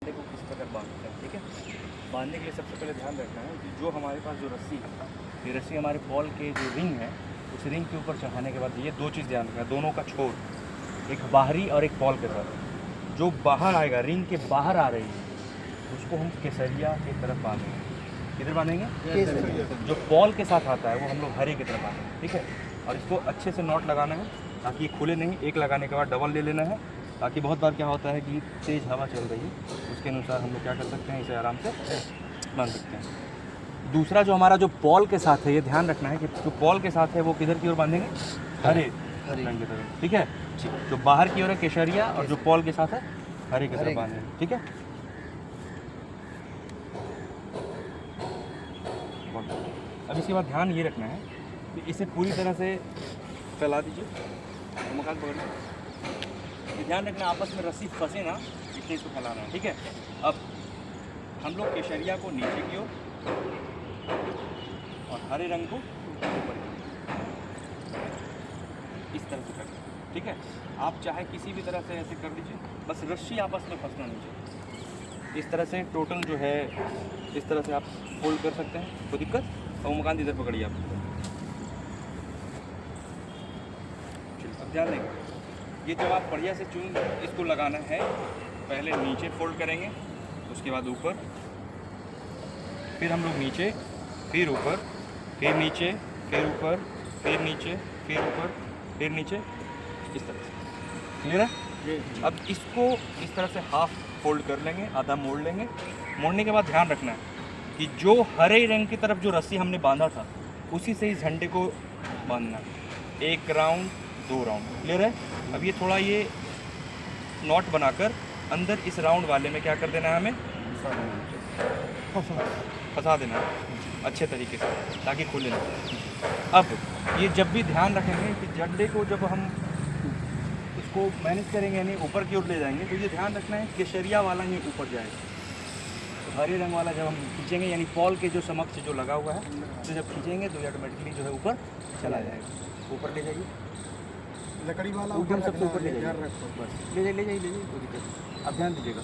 झंडे को किस प्रकार बांधते हैं। ठीक है, बांधने के लिए सबसे पहले ध्यान रखना है कि जो हमारे पास जो रस्सी है, ये रस्सी हमारे बॉल के जो रिंग है उस रिंग के ऊपर चढ़ाने के बाद ये दो चीज़ ध्यान रखना है, दोनों का छोर, एक बाहरी और एक बॉल के साथ। जो बाहर आएगा, रिंग के बाहर आ रही है, उसको हम केसरिया की तरफ बांधेंगे। किधर बांधेंगे? जो बॉल के साथ आता है वो हम लोग हरे की तरफ बांधेंगे। ठीक है, और इसको अच्छे से नॉट लगाना है ताकि ये खुले नहीं। एक लगाने के बाद डबल ले लेना है, ताकि बहुत बार क्या होता है कि तेज़ हवा चल रही है, उसके अनुसार हम लोग क्या कर सकते हैं, इसे आराम से बांध सकते हैं। दूसरा जो हमारा जो बॉल के साथ है, ये ध्यान रखना है कि जो बॉल के साथ है वो किधर की ओर बांधेंगे? हरे रंग की तरफ। ठीक है, जो बाहर की ओर है केसरिया और जो बॉल के साथ है हरे की तरफ बांधेंगे। ठीक है, अब इसके बाद ध्यान ये रखना है कि इसे पूरी तरह से फैला दीजिए, मकान पकड़ लीजिए। ध्यान रखना आपस में रस्सी फंसे ना, इसलिए इसको फैलाना है। ठीक है, अब हम लोग केसरिया को नीचे की ओर और हरे रंग को ऊपर की ओर इस तरह से कर दीजिए। ठीक है, आप चाहे किसी भी तरह से ऐसे कर लीजिए, बस रस्सी आपस में फंसना नहीं चाहिए। इस तरह से टोटल जो है इस तरह से आप फोल्ड कर सकते हैं, कोई दिक्कत। और मकान इधर पकड़िए आप। अब ध्यान देंगे, ये जब आप बढ़िया से चुन इसको लगाना है, पहले नीचे फोल्ड करेंगे, उसके बाद ऊपर, फिर हम लोग नीचे, फिर ऊपर, फिर नीचे, फिर ऊपर, फिर नीचे, फिर ऊपर, फिर नीचे, इस तरह से। क्लियर है? अब इसको इस तरह से हाफ फोल्ड कर लेंगे, आधा मोड़ लेंगे। मोड़ने के बाद ध्यान रखना है कि जो हरे रंग की तरफ जो रस्सी हमने बांधा था उसी से इस झंडे को बांधना है। एक राउंड, दो राउंड। क्लियर है? अब ये थोड़ा ये नॉट बनाकर अंदर इस राउंड वाले में क्या कर देना है, हमें फंसा देना है अच्छे तरीके से, ताकि खुले ना। अब ये जब भी ध्यान रखेंगे कि झंडे को जब हम इसको मैनेज करेंगे यानी ऊपर की ओर ले जाएंगे, तो ये ध्यान रखना है केसरिया वाला ही ऊपर जाएगा। तो हरे रंग वाला जब हम खींचेंगे यानी पॉल के जो समक्ष जो लगा हुआ है, तो जब खींचेंगे तो ऑटोमेटिकली जो है ऊपर चला जाएगा। ऊपर ले जाइए, लकड़ी वाला एकदम सबसे ऊपर ले जाइए, बस ले जाइए कोई दिक्कत नहीं। अब ध्यान दीजिएगा,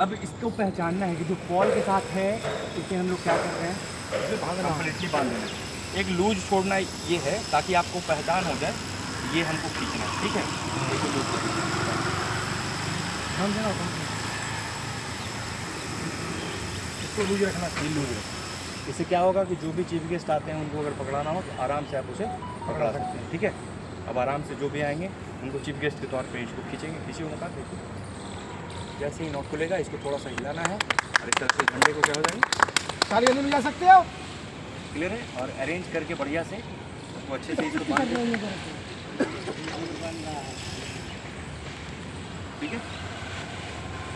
अब इसको पहचानना है कि जो पॉल के साथ है इसे हम लोग क्या कर रहे हैं, कंप्लीटली बांध देना है। एक लूज छोड़ना ये है ताकि आपको पहचान हो जाए, ये हमको खींचना है। ठीक है, इसको लूज रखना चाहिए, लूज रखना। इससे क्या होगा कि जो भी चीफ गेस्ट आते हैं उनको अगर पकड़ाना हो तो आराम से आप उसे पकड़ा सकते हैं। ठीक है, अब आराम से जो भी आएंगे उनको चीफ गेस्ट के तौर पे इसको खींचेंगे। किसी को मकान देखिए, जैसे ही नॉट खुलेगा इसको थोड़ा सा हिलाना है और इस तरह से झंडे को क्या हो जाएंगे, सारी अंदर मिला सकते हो। क्लियर है? और अरेंज करके बढ़िया से वो अच्छे से इसको बांध